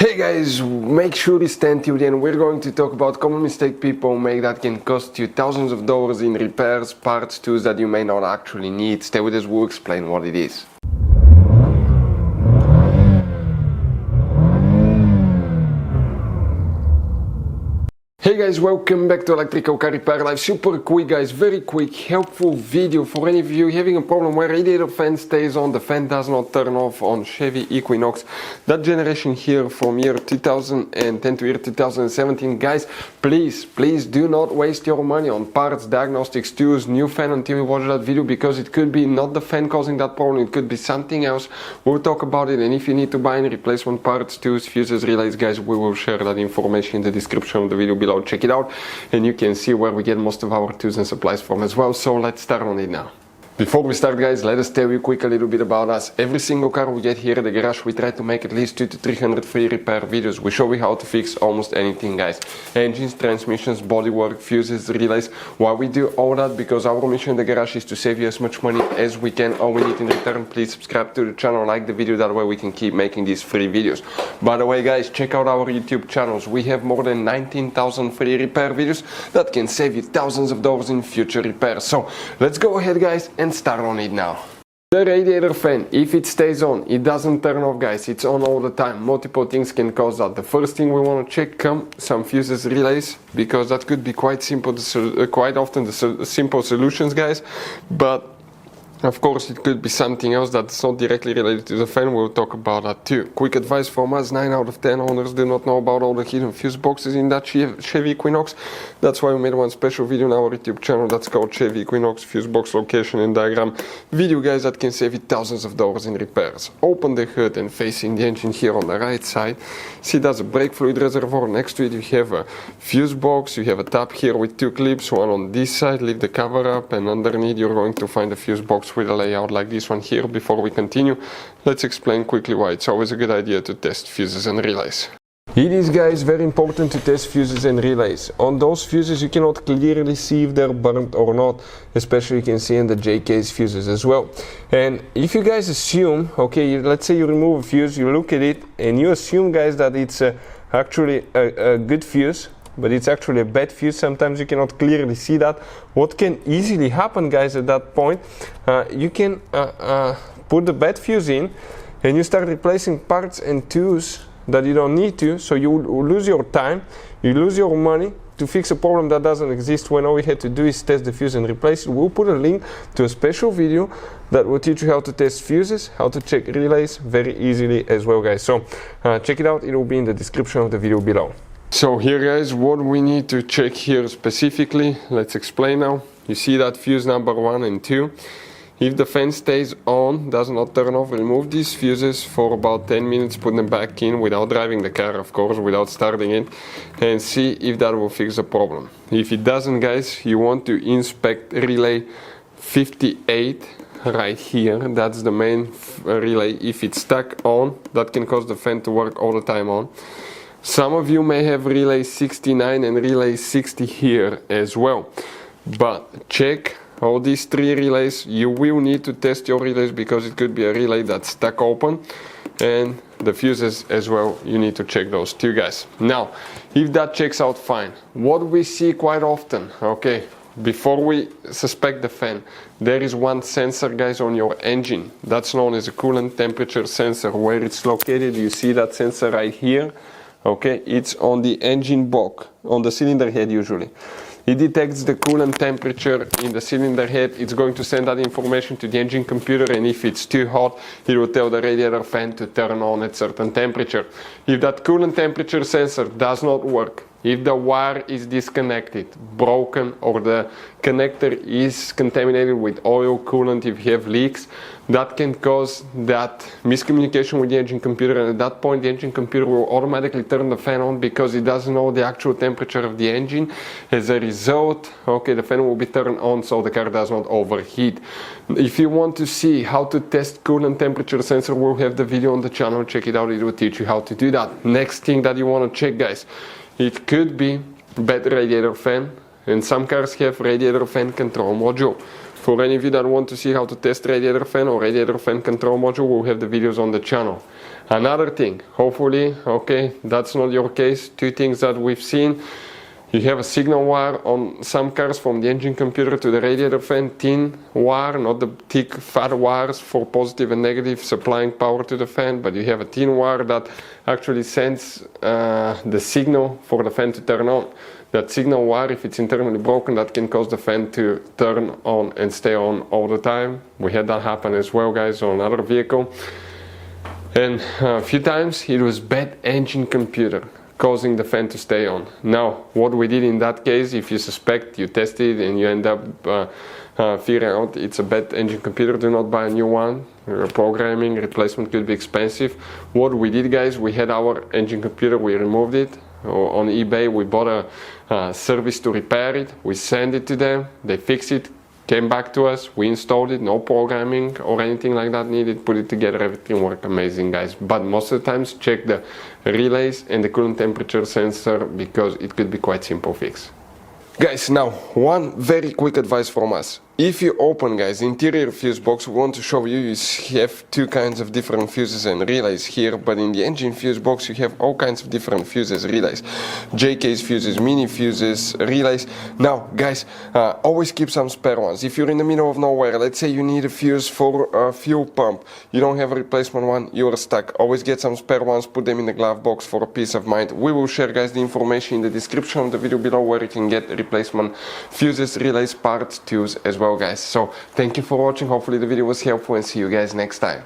Hey guys, make sure you stand till the end. We're going to talk about common mistake people make that can cost you thousands of dollars in repairs, parts, tools that you may not actually need. Stay with us, we'll explain what it is. Hey guys, welcome back to Electrical Car Repair Live. Super quick guys, very quick, helpful video for any of you having a problem where radiator fan stays on, the fan does not turn off on Chevy Equinox. That generation here from year 2010 to year 2017. Guys, please do not waste your money on parts, diagnostics, tools, new fan until you watch that video, because it could be not the fan causing that problem, it could be something else. We'll talk about it, and if you need to buy any replacement parts, tools, fuses, relays, guys, we will share that information in the description of the video below. Check it out and you can see where we get most of our tools and supplies from as well. So let's start on it now. Before we start guys, let us tell you quick a little bit about us. Every single car we get here at the garage, we try to make at least 200 to 300 free repair videos. We show you how to fix almost anything guys. Engines, transmissions, bodywork, fuses, relays. Why we do all that? Because our mission in the garage is to save you as much money as we can. All we need in return, please subscribe to the channel, like the video, that way we can keep making these free videos. By the way guys, check out our YouTube channels. We have more than 19,000 free repair videos that can save you thousands of dollars in future repairs. So let's go ahead guys and start on it now. The radiator fan, if it stays on, it doesn't turn off guys, it's on all the time. Multiple things can cause that. The first thing we want to check some fuses, relays, because that could be quite simple, quite often the simple solutions guys, but of course it could be something else that's not directly related to the fan. We'll talk about that too. Quick advice from us, 9 out of 10 owners do not know about all the hidden fuse boxes in that Chevy Equinox. That's why we made one special video on our YouTube channel that's called Chevy Equinox Fuse Box Location and Diagram video guys, that can save you thousands of dollars in repairs. Open the hood and facing the engine here on the right side, see that's a brake fluid reservoir. Next to it you have a fuse box, you have a tab here with 2 clips, one on this side, leave the cover up, and underneath you're going to find a fuse box with a layout like this one here. Before we continue, let's explain quickly why it's always a good idea to test fuses and relays. It is guys very important to test fuses and relays. On those fuses you cannot clearly see if they're burnt or not, especially you can see in the J-case fuses as well. And if you guys assume, okay, let's say you remove a fuse, you look at it and you assume guys that it's actually a good fuse, but it's actually a bad fuse, sometimes you cannot clearly see that. What can easily happen guys at that point, you can put the bad fuse in and you start replacing parts and tools that you don't need to, so you lose your time, you lose your money to fix a problem that doesn't exist, when all we had to do is test the fuse and replace it. We'll put a link to a special video that will teach you how to test fuses, how to check relays very easily as well guys. So check it out, it will be in the description of the video below. So here guys, what we need to check here specifically, let's explain now. You see that fuse number 1 and 2. If the fan stays on, does not turn off, remove these fuses for about 10 minutes, put them back in without driving the car, of course, without starting it, and see if that will fix the problem. If it doesn't guys, you want to inspect relay 58 right here. That's the main relay. If it's stuck on, that can cause the fan to work all the time on. Some of you may have relay 69 and relay 60 here as well, but check all these 3 relays. You will need to test your relays because it could be a relay that's stuck open, and the fuses as well, you need to check those 2 guys. Now if that checks out fine, what we see quite often, okay, before we suspect the fan, there is one sensor guys on your engine that's known as a coolant temperature sensor. Where it's located, you see that sensor right here. Okay, it's on the engine block, on the cylinder head usually. It detects the coolant temperature in the cylinder head. It's going to send that information to the engine computer, and if it's too hot, it will tell the radiator fan to turn on at certain temperature. If that coolant temperature sensor does not work, if the wire is disconnected, broken, or the connector is contaminated with oil, coolant, if you have leaks, that can cause that miscommunication with the engine computer, and at that point the engine computer will automatically turn the fan on because it doesn't know the actual temperature of the engine. As a result, okay, the fan will be turned on so the car does not overheat. If you want to see how to test coolant temperature sensor, we'll have the video on the channel, check it out, it will teach you how to do that. Next thing that you want to check guys, it could be bad radiator fan, and some cars have radiator fan control module. For any of you that want to see how to test radiator fan or radiator fan control module, we'll have the videos on the channel. Another thing, hopefully, okay, that's not your case. Two things that we've seen. You have a signal wire on some cars from the engine computer to the radiator fan, thin wire, not the thick fat wires for positive and negative supplying power to the fan, but you have a thin wire that actually sends the signal for the fan to turn on. That signal wire, if it's internally broken, that can cause the fan to turn on and stay on all the time. We had that happen as well, guys, on another vehicle. And a few times it was bad engine computer causing the fan to stay on. Now, what we did in that case, if you suspect, you test it and you end up figuring out it's a bad engine computer, do not buy a new one. Programming, replacement could be expensive. What we did, guys, we had our engine computer, we removed it. On eBay, we bought a service to repair it. We sent it to them, they fixed it, came back to us, we installed it, no programming or anything like that needed, put it together, everything worked amazing, guys. But most of the times, check the relays and the coolant temperature sensor because it could be quite simple fix. Guys, now one very quick advice from us. If you open, guys, interior fuse box, we want to show you, you have two kinds of different fuses and relays here, but in the engine fuse box you have all kinds of different fuses, relays, J-case fuses, mini fuses, relays. Now, guys, always keep some spare ones. If you're in the middle of nowhere, let's say you need a fuse for a fuel pump, you don't have a replacement one, you are stuck. Always get some spare ones, put them in the glove box for a peace of mind. We will share, guys, the information in the description of the video below where you can get replacement fuses, relays, parts, tools as well, guys. So thank you for watching. Hopefully the video was helpful and see you guys next time.